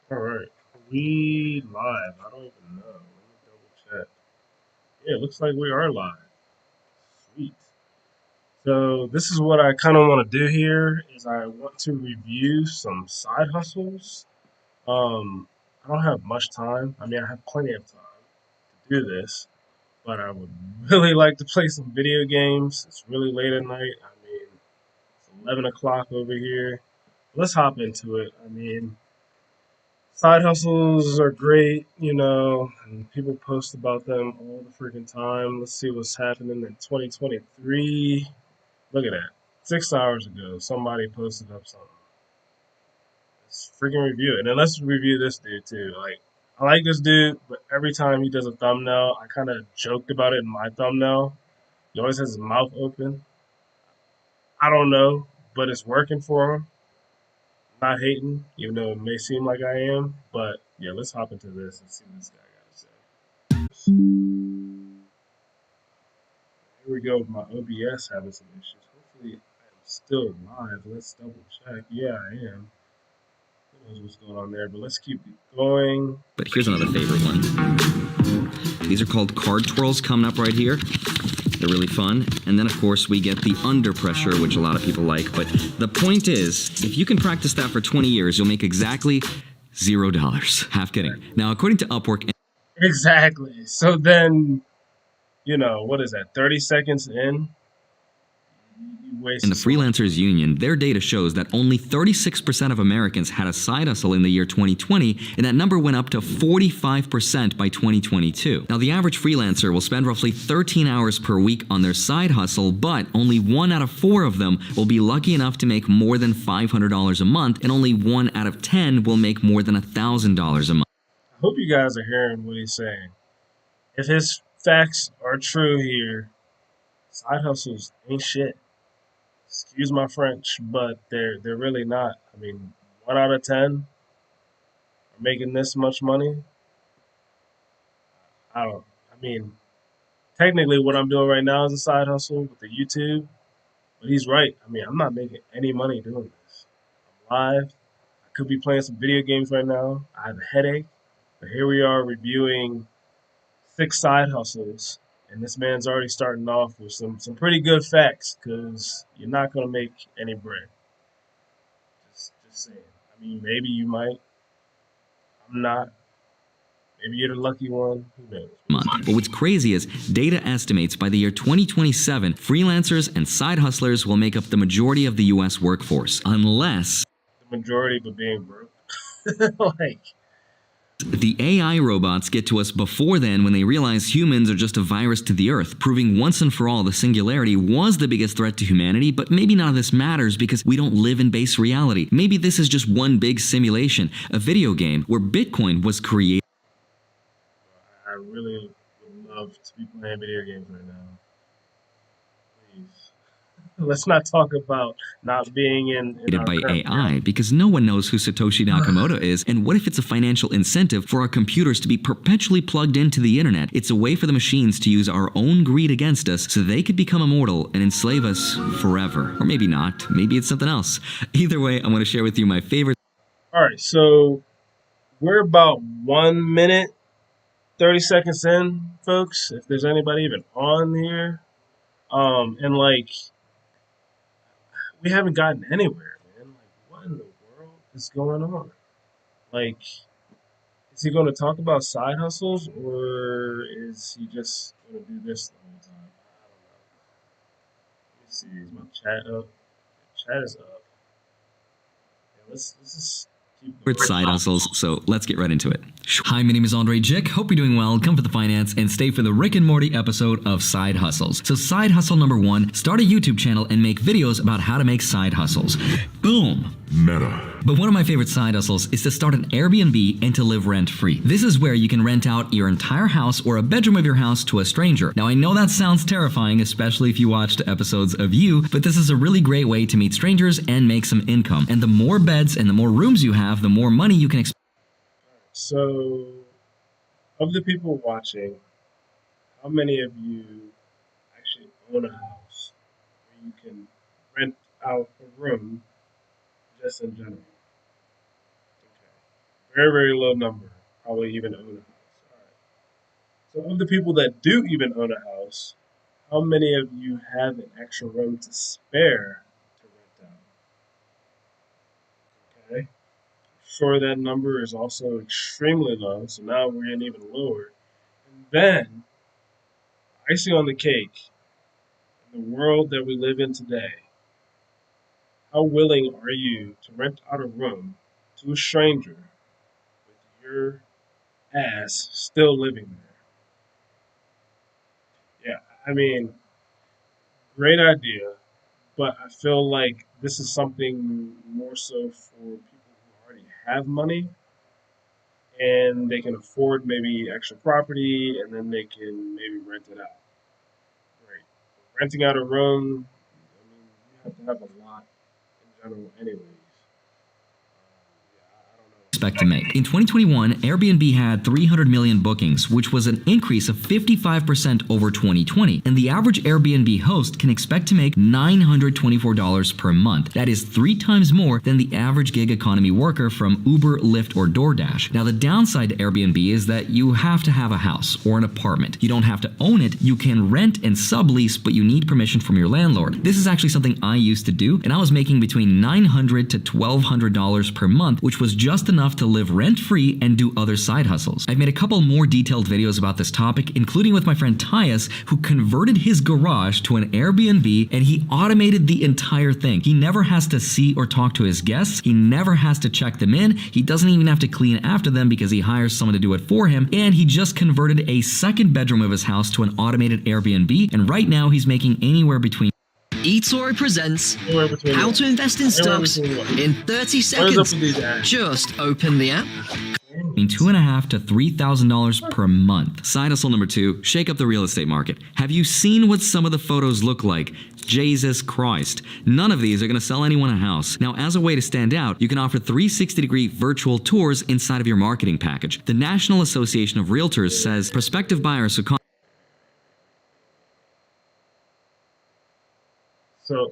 All right, we live. I don't even know. Let me double check. Yeah, it looks like we are live. Sweet. So this is what I kind of want to do here is I want to review some side hustles. I don't have much time. I mean, I have plenty of time to do this, but I would really like to play some video games. It's really late at night. I mean, it's 11 o'clock over here. Let's hop into it. I mean, side hustles are great, and people post about them all the freaking time. Let's see what's happening in 2023. Look at that. 6 hours ago, somebody posted up something. Let's freaking review it. And let's review this dude too. Like, I like this dude, but every time he does a thumbnail, I kind of joked about it in my thumbnail. He always has his mouth open. I don't know, but it's working for him. Not hating, even though it may seem like I am. But yeah, let's hop into this and see what this guy got to say. Here we go with my OBS having some issues. Hopefully, I am still live. Let's double check. Yeah, I am. Who knows what's going on there? But let's keep it going. But here's another favorite one. These are called card twirls coming up right here. They're really fun. And then, of course, we get the under pressure, which a lot of people like. But the point is, if you can practice that for 20 years, you'll make exactly $0. Half kidding. Now, according to Upwork... Exactly. So then, what is that? 30 seconds in, you And wasted the so much. Freelancers Union, their data shows that only 36% of Americans had a side hustle in the year 2020, and that number went up to 45% by 2022. Now, the average freelancer will spend roughly 13 hours per week on their side hustle, but only 1 out of 4 of them will be lucky enough to make more than $500 a month, and only 1 out of 10 will make more than $1,000 a month. I hope you guys are hearing what he's saying. If his facts are true here, side hustles ain't shit. Excuse my French, but they're really not. I mean, 1 out of 10 are making this much money. I don't. I mean, technically, what I'm doing right now is a side hustle with the YouTube. But he's right. I mean, I'm not making any money doing this. I'm live. I could be playing some video games right now. I have a headache. But here we are reviewing 6 side hustles, and this man's already starting off with some pretty good facts because you're not gonna make any bread. Just saying. I mean, maybe you might. I'm not. Maybe you're the lucky one. Who knows? But what's crazy is data estimates by the year 2027, freelancers and side hustlers will make up the majority of the US workforce, unless The majority, but being broke. Like, the AI robots get to us before then when they realize humans are just a virus to the earth, proving once and for all the singularity was the biggest threat to humanity, but maybe none of this matters because we don't live in base reality. Maybe this is just one big simulation, a video game where Bitcoin was created. I really would love to be playing video games right now. Please. Let's not talk about not being in our By current AI reality. because no one knows who Satoshi Nakamoto is, and what if it's a financial incentive for our computers to be perpetually plugged into the internet? It's a way for the machines to use our own greed against us so they could become immortal and enslave us forever. Or maybe not. Maybe it's something else. Either way, I'm going to share with you my favorite. All right, so we're about 1 minute 30 seconds in, folks. If there's anybody even on here, and like we haven't gotten anywhere, man. Like, what in the world is going on? Like, is he going to talk about side hustles, or is he just going to do this the whole time? Let me see. Is my chat up? Chat is up. Yeah, let's just keep going. Side hustles, so let's get right into it. Hi, my name is Andre Jick. Hope you're doing well. Come for the finance and stay for the Rick and Morty episode of Side Hustles. So side hustle number 1, start a YouTube channel and make videos about how to make side hustles. Boom. Meta. But one of my favorite side hustles is to start an Airbnb and to live rent-free. This is where you can rent out your entire house or a bedroom of your house to a stranger. Now, I know that sounds terrifying, especially if you watched episodes of You, but this is a really great way to meet strangers and make some income. And the more beds and the more rooms you have, the more money you can expect. So, of the people watching, how many of you actually own a house where you can rent out a room just in general? Okay. Very, very low number. Probably even own a house. All right. So of the people that do even own a house, how many of you have an extra room to spare to rent out? Okay. Sure, that number is also extremely low. So now we're getting even lower. And then, icing on the cake, in the world that we live in today, how willing are you to rent out a room to a stranger with your ass still living there? Yeah, I mean, great idea, but I feel like this is something more so for people who already have money and they can afford maybe extra property and then they can maybe rent it out. Great. Renting out a room, I mean, you have to have a lot in general, anyways. Yeah, I don't Expect to make. In 2021, Airbnb had 300 million bookings, which was an increase of 55% over 2020, and the average Airbnb host can expect to make $924 per month. That is 3 times more than the average gig economy worker from Uber, Lyft, or DoorDash. Now, the downside to Airbnb is that you have to have a house or an apartment. You don't have to own it. You can rent and sublease, but you need permission from your landlord. This is actually something I used to do, and I was making between $900 to $1,200 per month, which was just enough to live rent-free and do other side hustles. I've made a couple more detailed videos about this topic, including with my friend Tyus, who converted his garage to an Airbnb and he automated the entire thing. He never has to see or talk to his guests. He never has to check them in. He doesn't even have to clean after them because he hires someone to do it for him. And he just converted a second bedroom of his house to an automated Airbnb. And right now he's making anywhere between eToro presents Anywhere between how what? to invest in Anywhere stocks between what? in 30 What is up seconds. with these ads? Just open the app. between $2,500 to $3,000 per month. Side hustle number 2, shake up the real estate market. Have you seen what some of the photos look like? Jesus Christ. None of these are going to sell anyone a house. Now, as a way to stand out, you can offer 360-degree virtual tours inside of your marketing package. The National Association of Realtors says prospective buyers who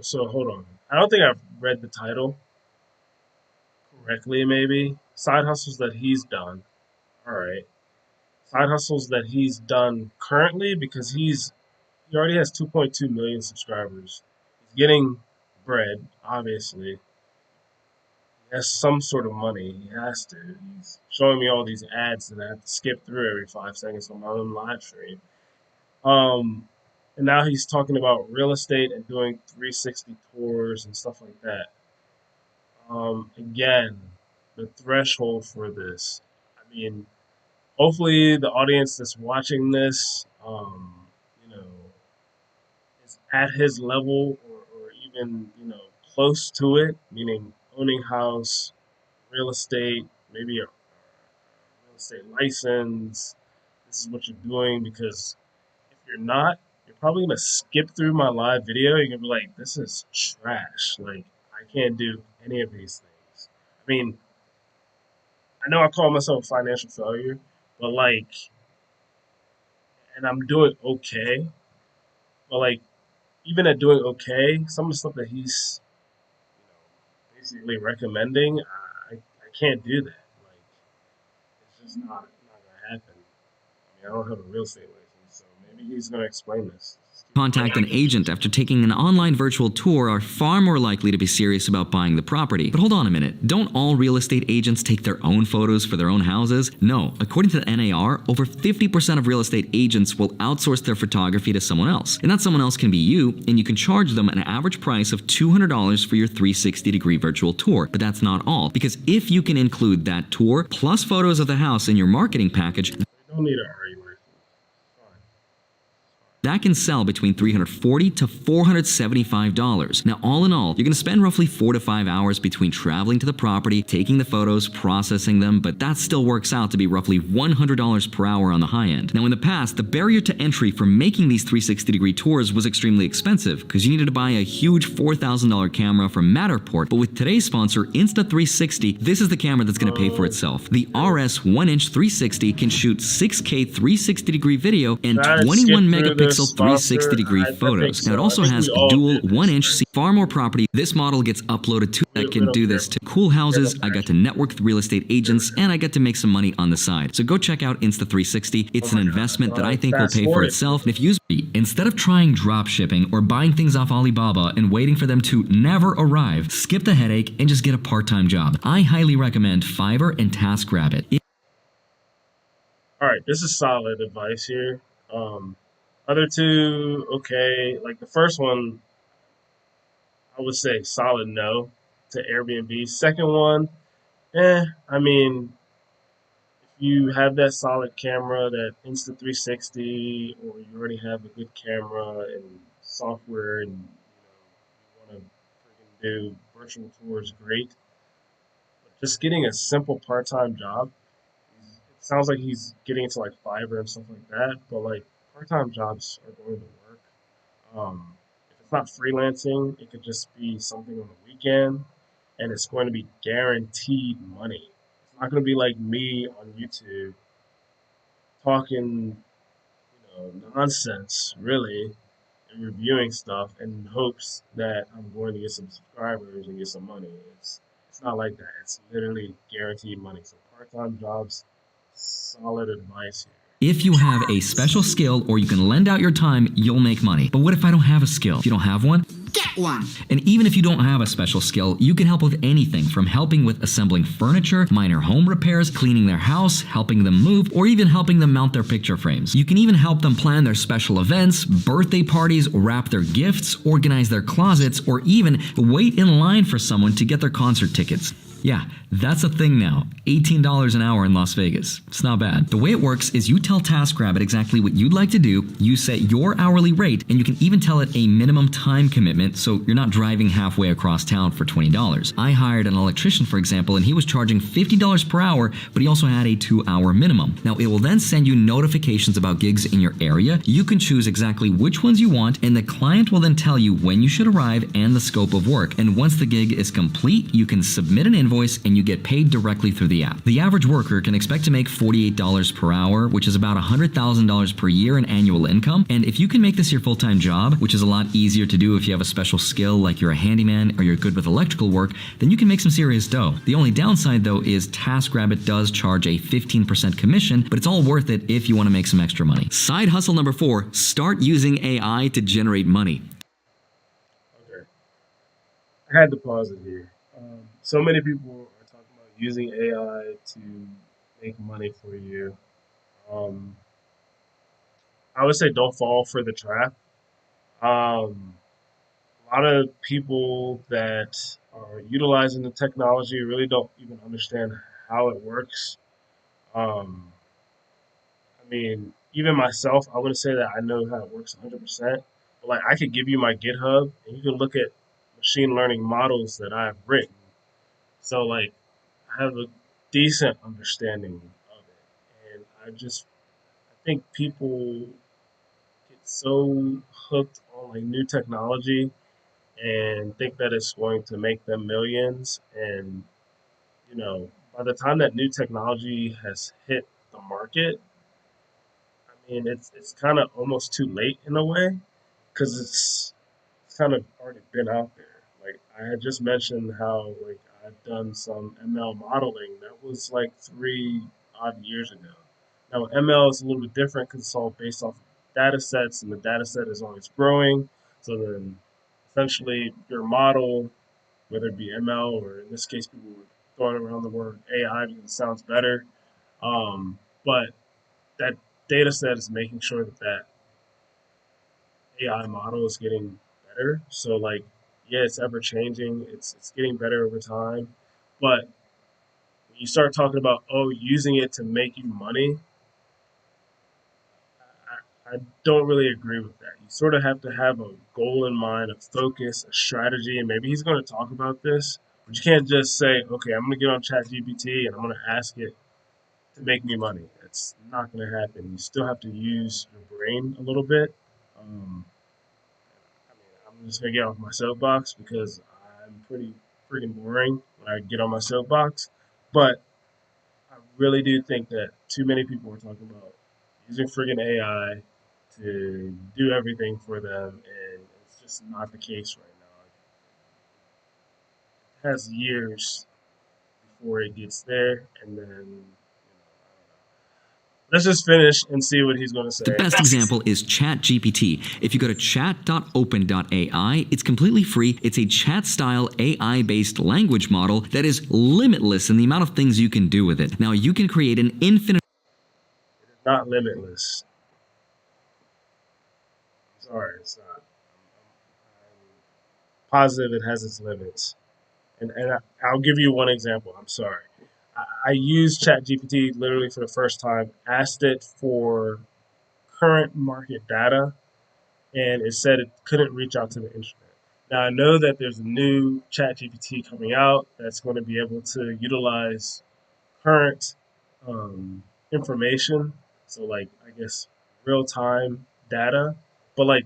So hold on. I don't think I've read the title correctly, maybe. Side hustles that he's done. All right. Side hustles that he's done currently because he already has 2.2 million subscribers. He's getting bread, obviously. He has some sort of money. He has to. He's showing me all these ads that I have to skip through every 5 seconds on my own live stream. And now he's talking about real estate and doing 360 tours and stuff like that. Again, the threshold for this. I mean, hopefully the audience that's watching this, you know, is at his level or even, close to it, meaning owning house, real estate, maybe a real estate license. This is what you're doing because if you're not, you're probably gonna skip through my live video. You're gonna be like, this is trash. Like, I can't do any of these things. I mean, I know I call myself a financial failure, but like, and I'm doing okay, but like, even at doing okay, some of the stuff that he's, basically recommending, I can't do that. Like, it's just not gonna happen. I mean, I don't have a real estate license, so maybe he's gonna explain this. contact an agent after taking an online virtual tour are far more likely to be serious about buying the property. But hold on a minute, don't all real estate agents take their own photos for their own houses? No, according to the NAR, over 50% of real estate agents will outsource their photography to someone else. And that someone else can be you, and you can charge them an average price of $200 for your 360-degree virtual tour. But that's not all, because if you can include that tour plus photos of the house in your marketing package, We don't need to argue with it. that can sell between $340 to $475. Now, all in all, you're going to spend roughly 4 to 5 hours between traveling to the property, taking the photos, processing them, but that still works out to be roughly $100 per hour on the high end. Now, in the past, the barrier to entry for making these 360-degree tours was extremely expensive because you needed to buy a huge $4,000 camera from Matterport, but with today's sponsor, Insta360, this is the camera that's going to pay for itself. The RS 1-inch 360 can shoot 6K 360-degree video and Guys, 21 skip through megapixel megapixel sponsor? 360-degree I think photos. Now, it so. I also think has we all dual do this, 1-inch, right? far more property. This model gets uploaded to that We can don't do care this about to cool houses. I got to passion. network with real estate agents, and I get to make some money on the side. So go check out Insta360. Oh It's an my God. investment that I Well, think will fast pay for forward. itself. And if you instead of trying drop shipping or buying things off Alibaba and waiting for them to never arrive, skip the headache and just get a part-time job. I highly recommend Fiverr and TaskRabbit. All right, this is solid advice here. Um, Other two, okay. Like the first one, I would say solid no to Airbnb. Second one, I mean, if you have that solid camera, that Insta360, or you already have a good camera and software, and you want to do virtual tours, great. But just getting a simple part-time job, it sounds like he's getting into like Fiverr and stuff like that. But like part-time jobs are going to work. If it's not freelancing, it could just be something on the weekend, and it's going to be guaranteed money. It's not going to be like me on YouTube talking, nonsense, really, and reviewing stuff in hopes that I'm going to get some subscribers and get some money. It's not like that. It's literally guaranteed money. So part-time jobs, solid advice here. If you have a special skill or you can lend out your time, you'll make money. But what if I don't have a skill? If you don't have one, Get one. and even if you don't have a special skill, you can help with anything from helping with assembling furniture, minor home repairs, cleaning their house, helping them move, or even helping them mount their picture frames. You can even help them plan their special events, birthday parties, wrap their gifts, organize their closets, or even wait in line for someone to get their concert tickets. Yeah, that's a thing now. $18 an hour in Las Vegas. It's not bad. The way it works is you tell TaskRabbit exactly what you'd like to do, you set your hourly rate, and you can even tell it a minimum time commitment so you're not driving halfway across town for $20. I hired an electrician, for example, and he was charging $50 per hour, but he also had a 2-hour minimum. Now, it will then send you notifications about gigs in your area. You can choose exactly which ones you want, and the client will then tell you when you should arrive and the scope of work. And once the gig is complete, you can submit an invoice and you get paid directly through the app. The average worker can expect to make $48 per hour, which is about $100,000 per year in annual income. And if you can make this your full-time job, which is a lot easier to do if you have a special skill like you're a handyman or you're good with electrical work, then you can make some serious dough. The only downside though is TaskRabbit does charge a 15% commission, but it's all worth it if you want to make some extra money. Side hustle number 4, start using AI to generate money. Okay. I had to pause it here. So many people are talking about using AI to make money for you. Um, I would say don't fall for the trap. Um, a lot of people that are utilizing the technology really don't even understand how it works. Um, I mean, even myself, I wouldn't say that I know how it works 100%. But like, I could give you my GitHub, and you can look at machine learning models that I've written. So like, I have a decent understanding of it, and I think people get so hooked on like new technology and think that it's going to make them millions. And by the time that new technology has hit the market, I mean, it's kind of almost too late in a way because it's kind of already been out there. Like I had just mentioned how like I've done some ML modeling. That was like 3 odd years ago. Now ML is a little bit different because it's all based off data sets, and the data set is always growing. So then, essentially, your model, whether it be ML or in this case, people were throwing around the word AI because it sounds better. But that data set is making sure that AI model is getting better. So like, yeah, it's ever changing. It's getting better over time. But when you start talking about using it to make you money, I don't really agree with that. You sort of have to have a goal in mind, a focus, a strategy, and maybe he's going to talk about this. But you can't just say, okay, I'm going to get on ChatGPT and I'm going to ask it to make me money. That's not going to happen. You still have to use your brain a little bit. I mean, I'm just gonna get off my soapbox because I'm pretty freaking boring when I get on my soapbox. But I really do think that too many people are talking about using friggin' AI to do everything for them, and it's just not the case right now. It has years before it gets there, and then let's just finish and see what he's going to The say. best example is ChatGPT. If you go to chat.open.ai, it's completely free. It's a chat-style AI-based language model that is limitless in the amount of things you can do with it. Now, you can create an infinite It's not limitless. I'm sorry, it's not. I'm positive it has its limits. I'll give you one example. I'm sorry. I used ChatGPT literally for the first time, asked it for current market data, and it said it couldn't reach out to the internet. Now, I know that there's a new ChatGPT coming out that's going to be able to utilize current information. So, like, I guess real time data. But, like,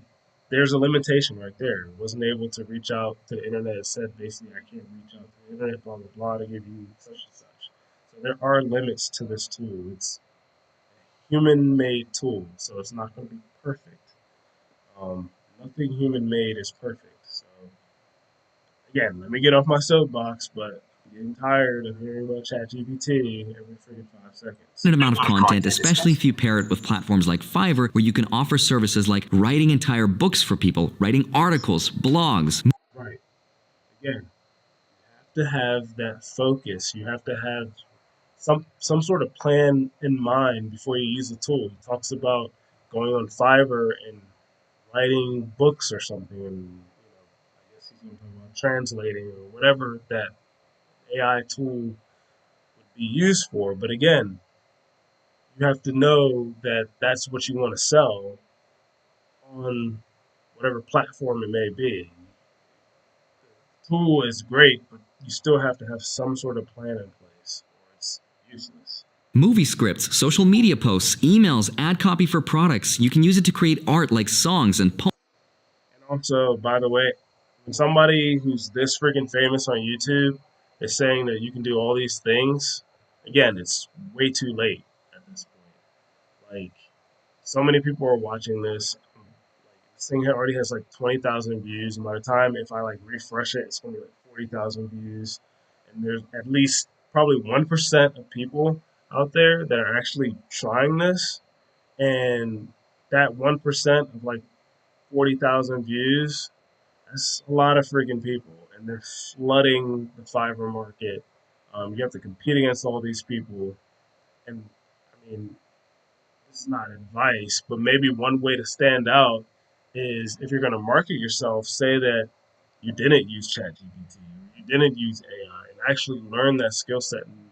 there's a limitation right there. It wasn't able to reach out to the internet. It said basically, I can't reach out to the internet, blah, blah, blah, to give you such and such. So, there are limits to this tool. It's a human made tool, so it's not going to be perfect. Um, Nothing human made is perfect. So, again, let me get off my soapbox, but I'm getting tired of hearing about ChatGPT every freaking 5 seconds. amount of content, especially if you pair it with platforms like Fiverr, where you can offer services like writing entire books for people, writing articles, blogs. Right. Again, you have to have that focus. You have to have some sort of plan in mind before you use the tool. He talks about going on Fiverr and writing books or something, and I guess he's going to talk about translating or whatever that AI tool would be used for. But again, you have to know that that's what you want to sell on whatever platform it may be. The tool is great, but you still have to have some sort of plan in place, or it's useless. Movie scripts, social media posts, emails, ad copy for products. You can use it to create art like songs and poems. And also, by the way, when somebody who's this freaking famous on YouTube is saying that you can do all these things, again, it's way too late at this point. Like, so many people are watching this. Like, this thing already has like 20,000 views, and by the time if I like refresh it, it's gonna be like 40,000 views. And there's at least probably 1% of people out there that are actually trying this, and that 1% of like 40,000 views, that's a lot of freaking people, and they're flooding the Fiverr market. You have to compete against all these people, and I mean, this is not advice, but maybe one way to stand out is if you're going to market yourself, say that you didn't use ChatGPT, you didn't use AI, and actually learn that skill set and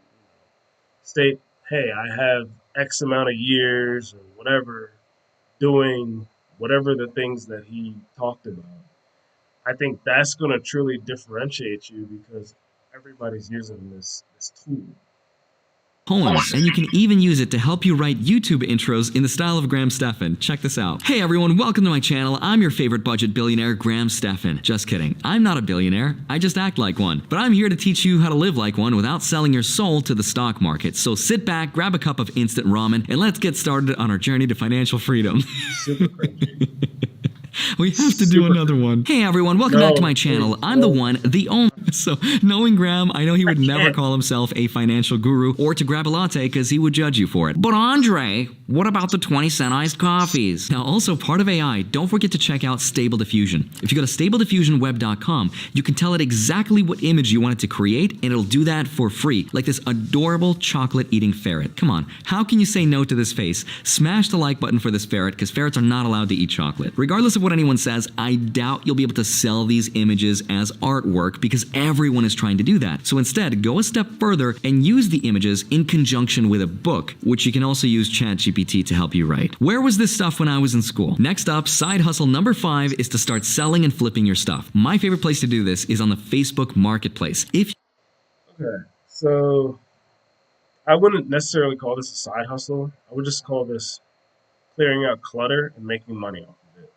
state, hey, I have X amount of years or whatever doing whatever the things that he talked about. I think that's going to truly differentiate you because everybody's using this tool. And you can even use it to help you write YouTube intros in the style of Graham Stephan. Check this out. Hey everyone, welcome to my channel. I'm your favorite budget billionaire, Graham Stephan. Just kidding. I'm not a billionaire. I just act like one. But I'm here to teach you how to live like one without selling your soul to the stock market. So sit back, grab a cup of instant ramen, and let's get started on our journey to financial freedom. Super cringy. We have to do another one. Hey everyone, welcome back to my channel. I'm the one, the only. So, knowing Graham, I know he would never call himself a financial guru or to grab a latte because he would judge you for it. But Andre, what about the 20-cent iced coffees? Now, also part of AI, don't forget to check out Stable Diffusion. If you go to StableDiffusionWeb.com, you can tell it exactly what image you want it to create, and it'll do that for free, like this adorable chocolate-eating ferret. Come on, how can you say no to this face? Smash the like button for this ferret because ferrets are not allowed to eat chocolate. Regardless of what anyone says, I doubt you'll be able to sell these images as artwork because everyone is trying to do that. So instead, go a step further and use the images in conjunction with a book, which you can also use ChatGPT to help you write. Where was this stuff when I was in school? Next up, side hustle number 5 is to start selling and flipping your stuff. My favorite place to do this is on the Facebook Marketplace. Okay, so I wouldn't necessarily call this a side hustle. I would just call this clearing out clutter and making money off of it.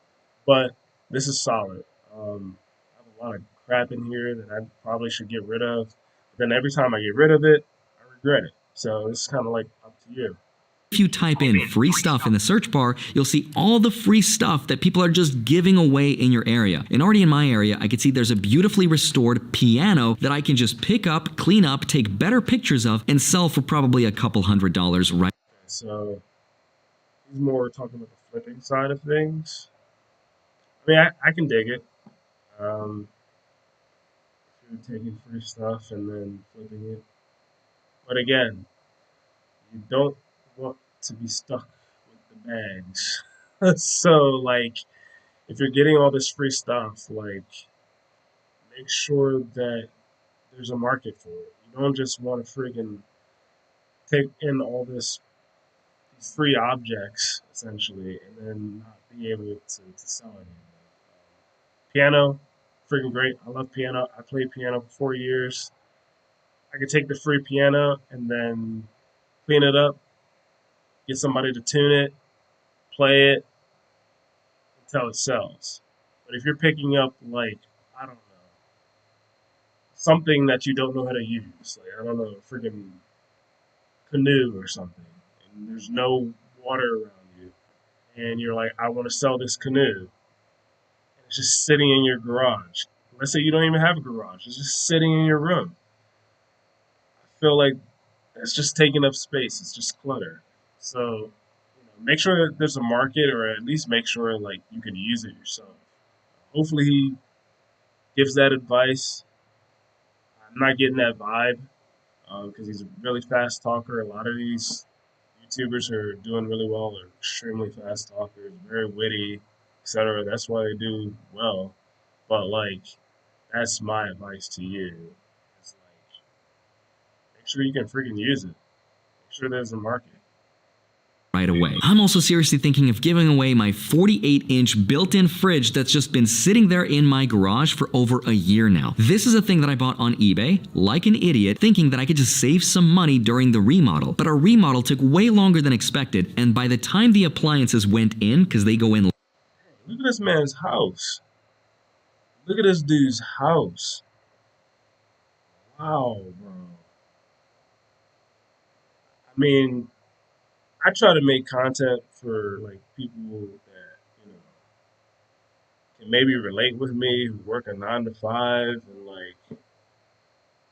But this is solid. I have a lot of crap in here that I probably should get rid of. But then every time I get rid of it, I regret it. So it's kind of like up to you. If you type in free stuff in the search bar, you'll see all the free stuff that people are just giving away in your area. And already in my area, I can see there's a beautifully restored piano that I can just pick up, clean up, take better pictures of, and sell for probably a couple $100 right. So he's more talking about the flipping side of things. I mean, I can dig it. Um, if you're taking free stuff and then flipping it. But again, you don't want to be stuck with the bags. So, like, if you're getting all this free stuff, like, make sure that there's a market for it. You don't just want to friggin' take in all these free objects, essentially, and then not be able to sell any of them. Piano, freaking great. I love piano. I played piano for 4 years. I could take the free piano and then clean it up, get somebody to tune it, play it until it sells. But if you're picking up, like, I don't know, something that you don't know how to use, like, I don't know, a freaking canoe or something, and there's no water around you, and you're like, I want to sell this canoe, and it's just sitting in your garage. Let's say you don't even have a garage, it's just sitting in your room. I feel like it's just taking up space, it's just clutter. So, make sure that there's a market, or at least make sure like you can use it yourself. Hopefully he gives that advice. I'm not getting that vibe because he's a really fast talker. A lot of these YouTubers who are doing really well are extremely fast talkers, very witty, etc. That's why they do well. But like, that's my advice to you. It's like, make sure you can freaking use it. Make sure there's a market. Right away. I'm also seriously thinking of giving away my 48-inch built-in fridge that's just been sitting there in my garage for over a year now. This is a thing that I bought on eBay, like an idiot, thinking that I could just save some money during the remodel. But our remodel took way longer than expected, and by the time the appliances went in, because they go in. Look at this man's house. Look at this dude's house. Wow, bro. I mean, I try to make content for like people that can maybe relate with me, who work a 9 to 5 and like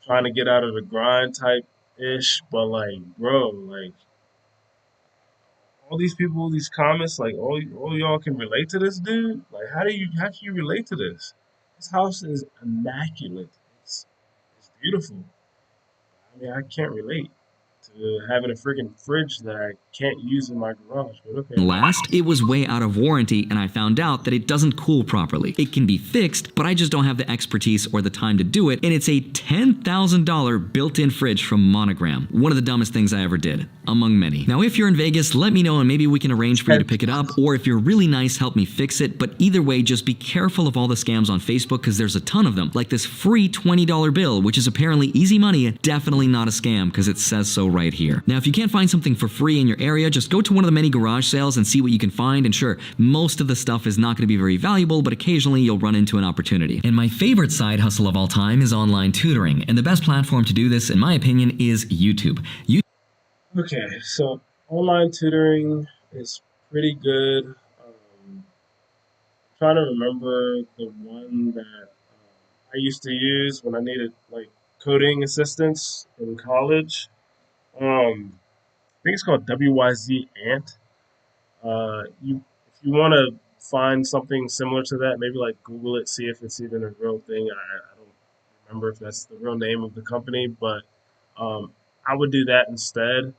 trying to get out of the grind type ish. But like, bro, like all these people, these comments, like all y'all can relate to this dude. Like, how can you relate to this? This house is immaculate. It's beautiful. I mean, I can't relate to having a freaking fridge that I can't use in my garage. But okay. Last, it was way out of warranty, and I found out that it doesn't cool properly. It can be fixed, but I just don't have the expertise or the time to do it, and it's a $10,000 built-in fridge from Monogram. One of the dumbest things I ever did, among many. Now, if you're in Vegas, let me know and maybe we can arrange for you to pick it up, or if you're really nice, help me fix it. But either way, just be careful of all the scams on Facebook because there's a ton of them, like this free $20 bill, which is apparently easy money, definitely not a scam because it says so right here. Now, if you can't find something for free in your area, just go to one of the many garage sales and see what you can find. And sure, most of the stuff is not going to be very valuable, but occasionally you'll run into an opportunity. And my favorite side hustle of all time is online tutoring. And the best platform to do this, in my opinion, is YouTube. Okay, so online tutoring is pretty good. Trying to remember the one that I used to use when I needed like coding assistance in college. I think it's called WYZ Ant. You if you want to find something similar to that, maybe like Google it, see if it's even a real thing. I don't remember if that's the real name of the company, but I would do that instead.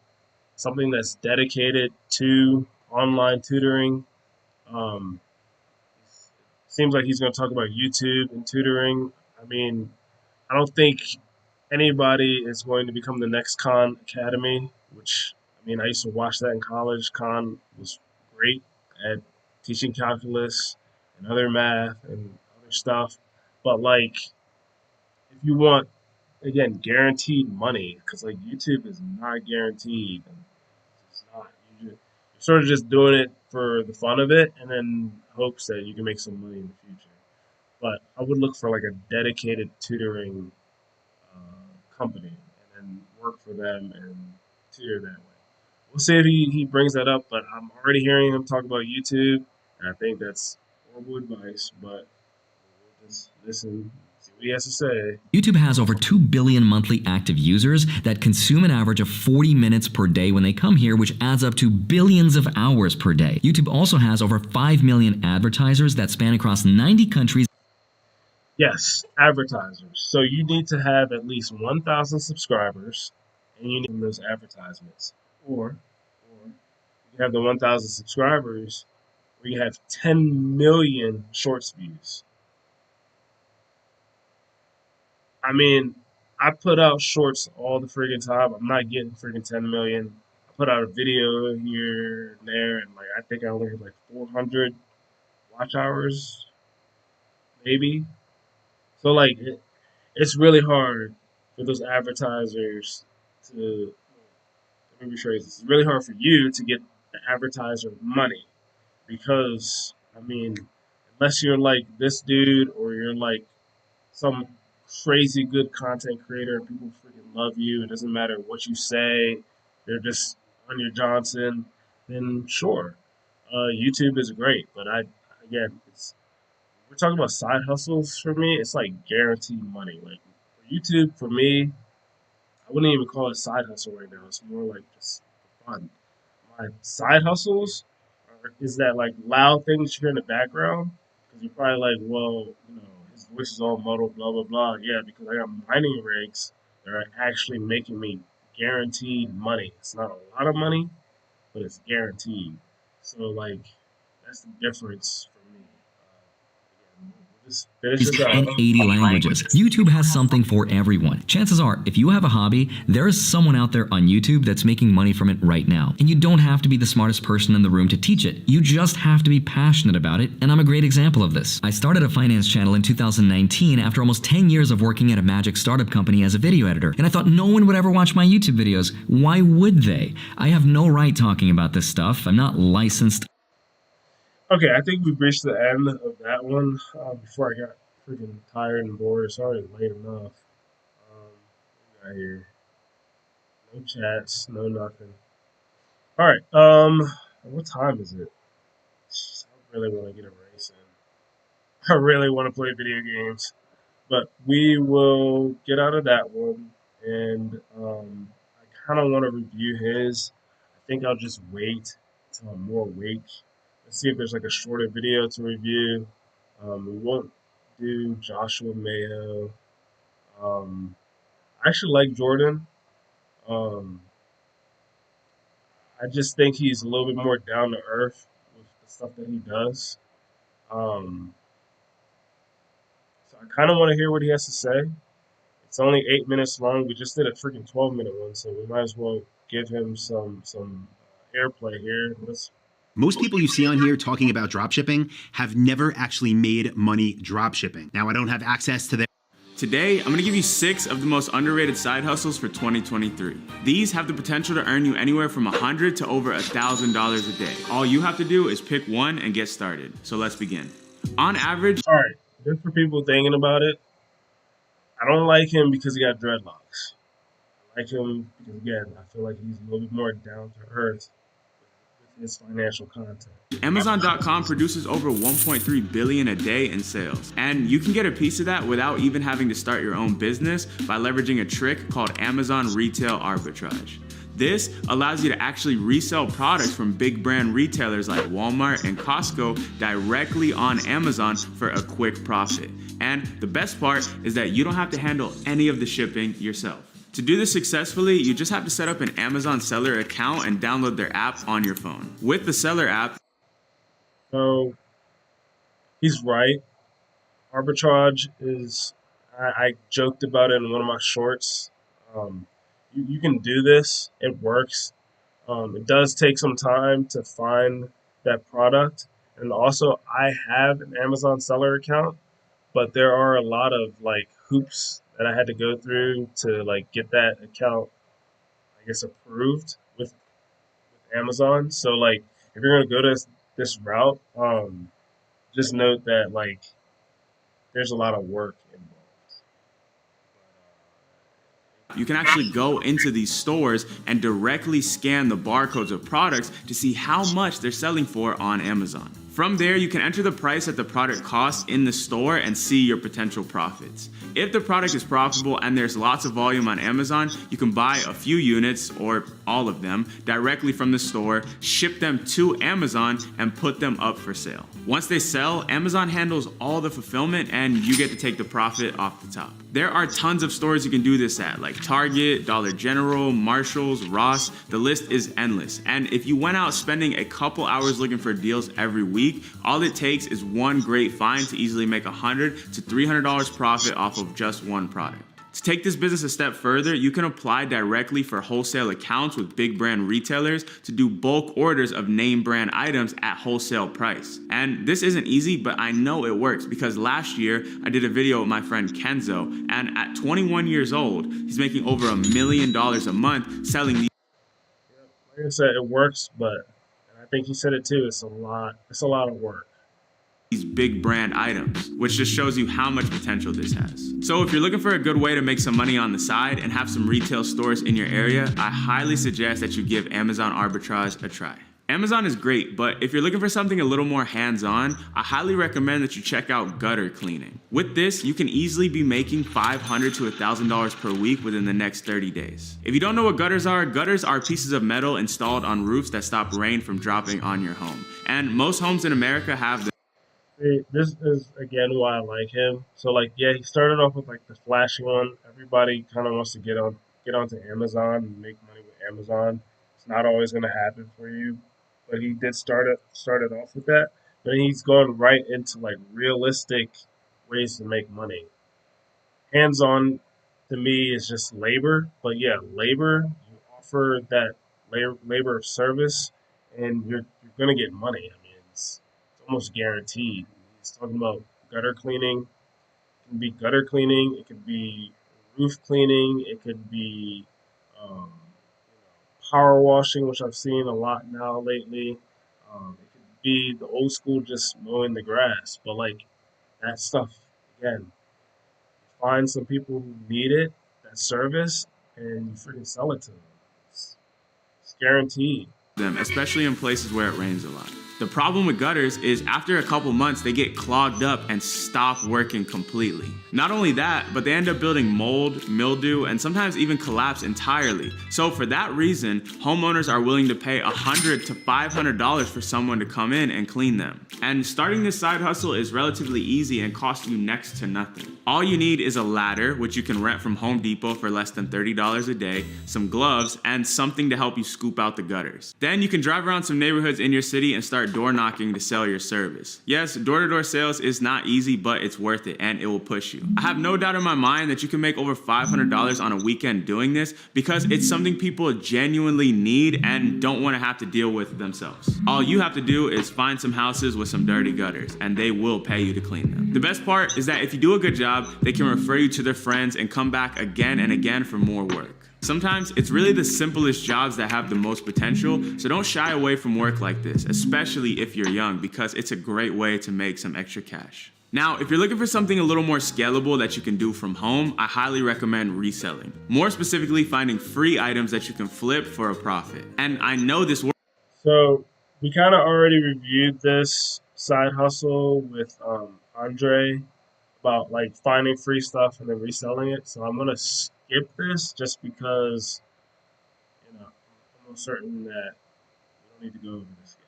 Something that's dedicated to online tutoring. Um, Seems like he's going to talk about YouTube and tutoring. I mean, I don't think anybody is going to become the next Khan Academy, which, I mean, I used to watch that in college. Khan was great at teaching calculus and other math and other stuff. But, like, if you want, again, guaranteed money, because, like, YouTube is not guaranteed. It's not. You're sort of just doing it for the fun of it and then hopes that you can make some money in the future. But I would look for, like, a dedicated tutoring company and then work for them and tutor that way. we'll see if he brings that up. But I'm already hearing him talk about YouTube, and I think that's horrible advice. But we'll just listen, see what he has to say. YouTube has over 2 billion monthly active users that consume an average of 40 minutes per day when they come here, which adds up to billions of hours per day. YouTube also has over 5 million advertisers that span across 90 countries. Yes, advertisers. So you need to have at least 1,000 subscribers, and you need those advertisements. Or you have the 1,000 subscribers, where you have 10 million shorts views. I mean, I put out shorts all the friggin' time. I'm not getting friggin' 10 million. I put out a video here and there, and like I think I only have like 400 watch hours, maybe. So like it's really hard for those advertisers to. Let me rephrase this. It's really hard for you to get the advertiser money because I mean, unless you're like this dude or you're like some crazy good content creator and people freaking love you. It doesn't matter what you say. They're just on your Johnson. Then sure, YouTube is great. But again, we're talking about side hustles for me. It's like guaranteed money. Like for YouTube, for me, I wouldn't even call it side hustle right now. It's more like just fun. My side hustles is that like loud thing that you hear in the background because you're probably like, well, his voice is all muddled, blah blah blah. Yeah, because I got mining rigs that are actually making me guaranteed money. It's not a lot of money, but it's guaranteed. So like that's the difference for me. We'll just finish this And out. 80 languages. YouTube has something for everyone. Chances are, if you have a hobby, there is someone out there on YouTube that's making money from it right now. And you don't have to be the smartest person in the room to teach it. You just have to be passionate about it, and I'm a great example of this. I started a finance channel in 2019 after almost 10 years of working at a magic startup company as a video editor, and I thought no one would ever watch my YouTube videos. Why would they? I have no right talking about this stuff. I'm not licensed. Okay, I think we've reached the end of that one. Before I got freaking tired and bored, it's already late enough. What we got here? No chats, no nothing. All right. What time is it? I really want to get a race in. I really want to play video games, but we will get out of that one. And I kind of want to review his. I think I'll just wait until I'm more awake. Let's see if there's like a shorter video to review. We won't do Joshua Mayo. I actually like Jordan. Um, I just think he's a little bit more down to earth with the stuff that he does. Um, so I kind of want to hear what he has to say. It's only 8 minutes long. We just did a freaking 12-minute one, so we might as well give him some airplay here. Most people you see on here talking about dropshipping have never actually made money dropshipping. Now, I don't have access to their. Today, I'm going to give you 6 of the most underrated side hustles for 2023. These have the potential to earn you anywhere from $100 to over $1,000 a day. All you have to do is pick one and get started. So let's begin. On average, All right, just for people thinking about it, I don't like him because he got dreadlocks. I like him because, again, I feel like he's a little bit more down to earth with his financial content. Amazon.com produces over 1.3 billion a day in sales. And you can get a piece of that without even having to start your own business by leveraging a trick called Amazon Retail Arbitrage. This allows you to actually resell products from big brand retailers like Walmart and Costco directly on Amazon for a quick profit. And the best part is that you don't have to handle any of the shipping yourself. To do this successfully, you just have to set up an Amazon seller account and download their app on your phone. With the seller app, So he's right. Arbitrage is, I joked about it in one of my shorts. You can do this, it works. It does take some time to find that product. And also, I have an Amazon seller account, but there are a lot of like hoops that I had to go through to like get that account, I guess, approved with Amazon. So like, if you're gonna go this route, just note that like there's a lot of work involved. You can actually go into these stores and directly scan the barcodes of products to see how much they're selling for on Amazon. From there, you can enter the price that the product costs in the store and see your potential profits. If the product is profitable and there's lots of volume on Amazon, you can buy a few units or all of them directly from the store, ship them to Amazon, and put them up for sale. Once they sell, Amazon handles all the fulfillment and you get to take the profit off the top. There are tons of stores you can do this at, like Target, Dollar General, Marshalls, Ross. The list is endless. And if you went out spending a couple hours looking for deals every week, all it takes is one great find to easily make $100 to $300 profit off of just one product. To take this business a step further, you can apply directly for wholesale accounts with big brand retailers to do bulk orders of name brand items at wholesale price. And this isn't easy, but I know it works because last year I did a video with my friend Kenzo, and at 21 years old, he's making over $1 million a month selling these. Like I said, it works, but and I think he said it too. It's a lot of work. These big brand items, which just shows you how much potential this has. So if you're looking for a good way to make some money on the side and have some retail stores in your area, I highly suggest that you give Amazon arbitrage a try. Amazon is great, but if you're looking for something a little more hands-on, I highly recommend that you check out gutter cleaning. With this, you can easily be making $500 to $1,000 per week within the next 30 days. If you don't know what gutters are pieces of metal installed on roofs that stop rain from dropping on your home. And most homes in America have the This is again why I like him. So like, yeah, he started off with like the flashy one. Everybody kind of wants to get onto Amazon and make money with Amazon. It's not always going to happen for you, but he did started off with that. But he's going right into like realistic ways to make money. Hands on to me is just labor, but yeah, labor, you offer that labor of service, and you're going to get money. I mean, it's almost guaranteed. He's talking about gutter cleaning. It can be gutter cleaning. It could be roof cleaning. It could be power washing, which I've seen a lot now lately. It could be the old school just mowing the grass. But like that stuff, again, you find some people who need it, that service, and you freaking sell it to them. It's guaranteed. them, especially in places where it rains a lot. The problem with gutters is after a couple months, they get clogged up and stop working completely. Not only that, but they end up building mold, mildew, and sometimes even collapse entirely. So for that reason, homeowners are willing to pay $100 to $500 for someone to come in and clean them. And starting this side hustle is relatively easy and costs you next to nothing. All you need is a ladder, which you can rent from Home Depot for less than $30 a day, some gloves, and something to help you scoop out the gutters. Then you can drive around some neighborhoods in your city and start door knocking to sell your service. Yes, door-to-door sales is not easy, but it's worth it and it will push you. I have no doubt in my mind that you can make over $500 on a weekend doing this because it's something people genuinely need and don't want to have to deal with themselves. All you have to do is find some houses with some dirty gutters and they will pay you to clean them. The best part is that if you do a good job, they can refer you to their friends and come back again and again for more work. Sometimes it's really the simplest jobs that have the most potential, so don't shy away from work like this, especially if you're young, because it's a great way to make some extra cash. Now, if you're looking for something a little more scalable that you can do from home, I highly recommend reselling. More specifically, finding free items that you can flip for a profit. And I know this works. So we kind of already reviewed this side hustle with Andre about like finding free stuff and then reselling it. So I'm gonna skip this just because I'm almost certain that we don't need to go over this yet.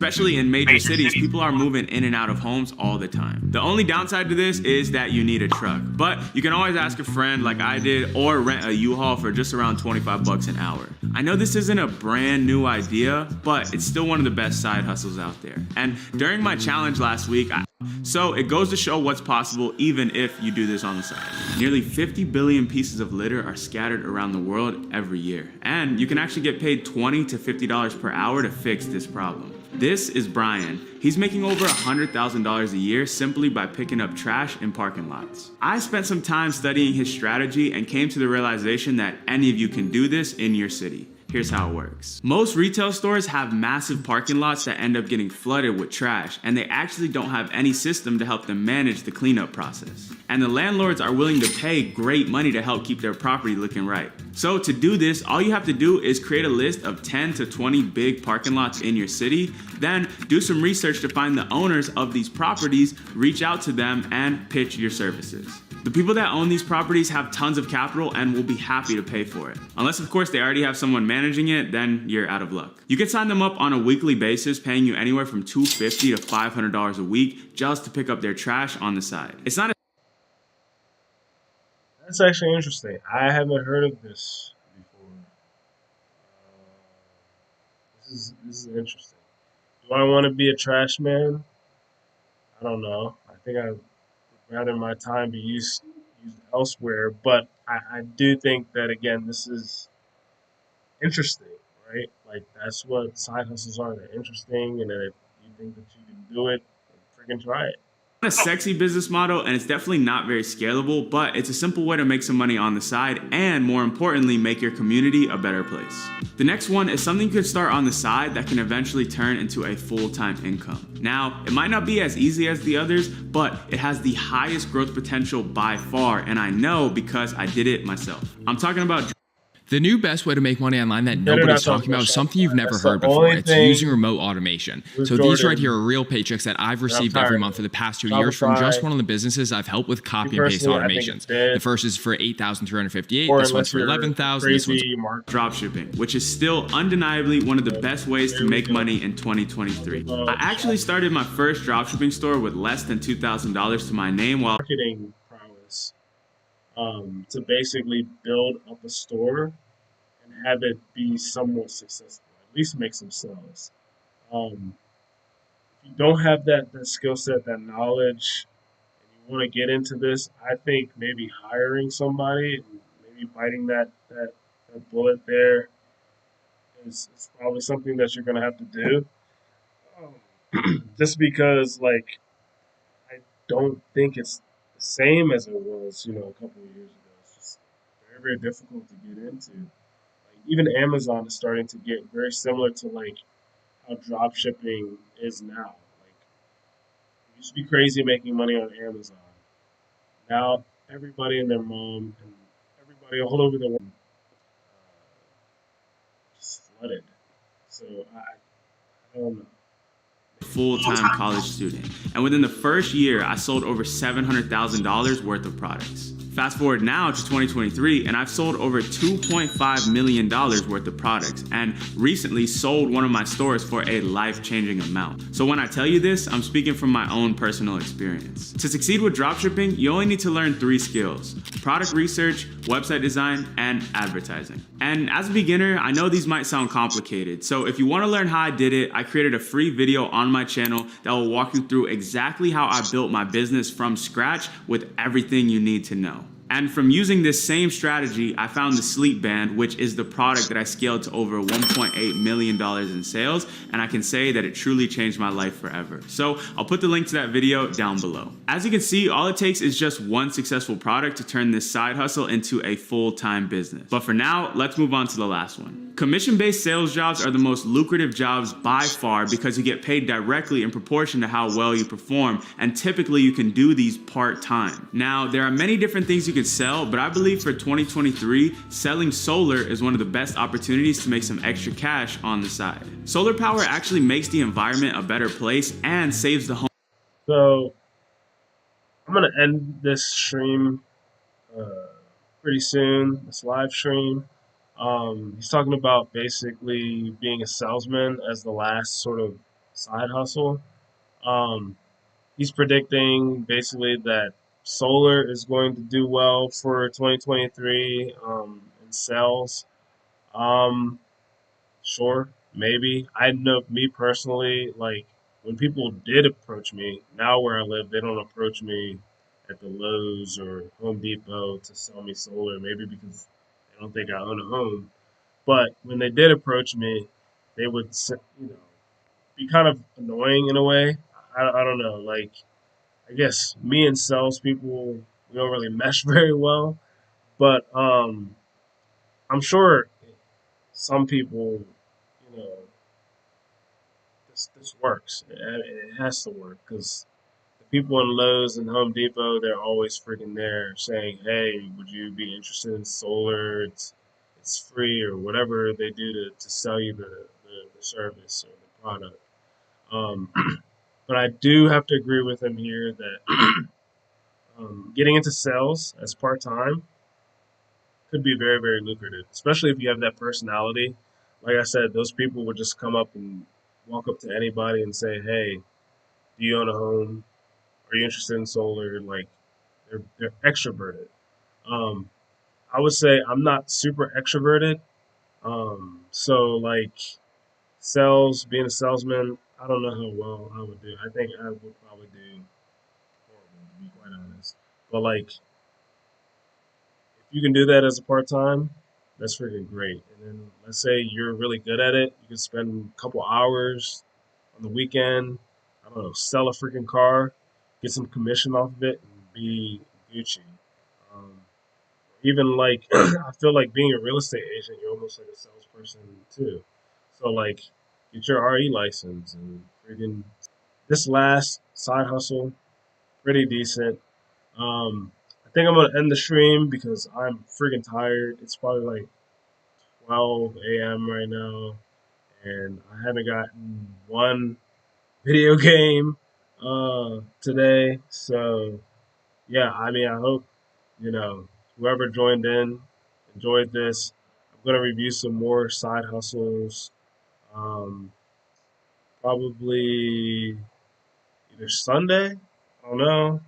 Especially in major cities, people are moving in and out of homes all the time. The only downside to this is that you need a truck, but you can always ask a friend like I did or rent a U-Haul for just around 25 bucks an hour. I know this isn't a brand new idea, but it's still one of the best side hustles out there. And during my challenge last week, so it goes to show what's possible even if you do this on the side. Nearly 50 billion pieces of litter are scattered around the world every year. And you can actually get paid $20 to $50 per hour to fix this problem. This is Brian. He's making over $100,000 a year simply by picking up trash in parking lots. I spent some time studying his strategy and came to the realization that any of you can do this in your city. Here's how it works. Most retail stores have massive parking lots that end up getting flooded with trash, and they actually don't have any system to help them manage the cleanup process. And the landlords are willing to pay great money to help keep their property looking right. So to do this, all you have to do is create a list of 10 to 20 big parking lots in your city, then do some research to find the owners of these properties, reach out to them, and pitch your services. The people that own these properties have tons of capital and will be happy to pay for it. Unless, of course, they already have someone managing it, then you're out of luck. You can sign them up on a weekly basis, paying you anywhere from $250 to $500 a week just to pick up their trash on the side. It's not a That's actually interesting. I haven't heard of this before. This is interesting. Do I want to be a trash man? I don't know. I think I would rather my time be used elsewhere. But I do think that again, this is interesting, right? Like that's what side hustles are. They're interesting, and then if you think that you can do it, freaking try it. sexy business model, and it's definitely not very scalable, but it's a simple way to make some money on the side and, more importantly, make your community a better place. The next one is something you could start on the side that can eventually turn into a full-time income. Now, it might not be as easy as the others, but it has the highest growth potential by far, and I know because I did it myself. I'm talking about The new best way to make money online that Better nobody's not talk talking about is about something you've never That's the heard before. only It's thing using remote automation. with So these right Jordan here are real paychecks that I've received tired every of month for the past 2 years from Shopify. just one of the businesses I've helped with copy and paste personally, I think it's automations. dead. The first is for $8,358. or This one's unless for you're $11,000. This one's crazy market. dropshipping, which is still undeniably one of the best ways to make money in 2023. I actually started my first dropshipping store with less than $2,000 to my name while Marketing prowess to basically build up a store and have it be somewhat successful, at least make some sales. If you don't have that skill set, that knowledge, and you want to get into this, I think maybe hiring somebody and maybe biting that bullet there is probably something that you're going to have to do. Just because, like, I don't think it's the same as it was, a couple of years ago. It's just very, very difficult to get into. Like even Amazon is starting to get very similar to like how drop shipping is now. Like it used to be crazy making money on Amazon. Now everybody and their mom and everybody all over the world just flooded. So I don't know. full-time college student. And within the first year, I sold over $700,000 worth of products. Fast forward now to 2023, and I've sold over $2.5 million worth of products, and recently sold one of my stores for a life-changing amount. So when I tell you this, I'm speaking from my own personal experience. To succeed with dropshipping, you only need to learn 3 skills: product research, website design, and advertising. And as a beginner, I know these might sound complicated, so if you want to learn how I did it, I created a free video on my channel that will walk you through exactly how I built my business from scratch with everything you need to know. And from using this same strategy, I found the Sleep Band, which is the product that I scaled to over $1.8 million in sales, and I can say that it truly changed my life forever. So I'll put the link to that video down below. As you can see, all it takes is just one successful product to turn this side hustle into a full-time business. But for now, let's move on to the last one. Commission-based sales jobs are the most lucrative jobs by far because you get paid directly in proportion to how well you perform, and typically you can do these part-time. Now, there are many different things you can sell, but I believe for 2023, selling solar is one of the best opportunities to make some extra cash on the side. Solar power actually makes the environment a better place and saves the home. So I'm gonna end this stream pretty soon. This live stream. He's talking about basically being a salesman as the last sort of side hustle. Um, he's predicting basically that solar is going to do well for 2023 in sales. Um, sure, maybe. I know me personally, like when people did approach me, now where I live, they don't approach me at the Lowe's or Home Depot to sell me solar, maybe because they don't think I own a home. But when they did approach me, they would, be kind of annoying in a way. I don't know. Like, I guess me and salespeople, we don't really mesh very well. But I'm sure some people, you know, this works. It has to work because the people in Lowe's and Home Depot, they're always freaking there saying, "Hey, would you be interested in solar? It's free," or whatever they do to sell you the service or the product. Um, but I do have to agree with him here that getting into sales as part time could be very, very lucrative, especially if you have that personality. Like I said, those people would just come up and walk up to anybody and say, "Hey, do you own a home? Are you interested in solar?" Like they're extroverted. Um, I would say I'm not super extroverted. So like sales, being a salesman, I don't know how well I would do. I think I would probably do horrible, to be quite honest. But like if you can do that as a part time, that's freaking great. And then let's say you're really good at it, you can spend a couple hours on the weekend. I don't know, sell a freaking car, get some commission off of it, and be Gucci. Um, Even like I feel like being a real estate agent, you're almost like a salesperson too. So like get your RE license and freaking this last side hustle, pretty decent. I think I'm gonna end the stream because I'm freaking tired. It's probably like 12 a.m. right now, and I haven't gotten one video game today. So yeah, I mean, I hope whoever joined in enjoyed this. I'm gonna review some more side hustles. Um, Probably either Sunday. I don't know.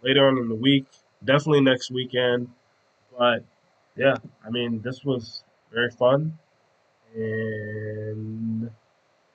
Later on in the week. Definitely next weekend. But yeah, I mean, this was very fun, and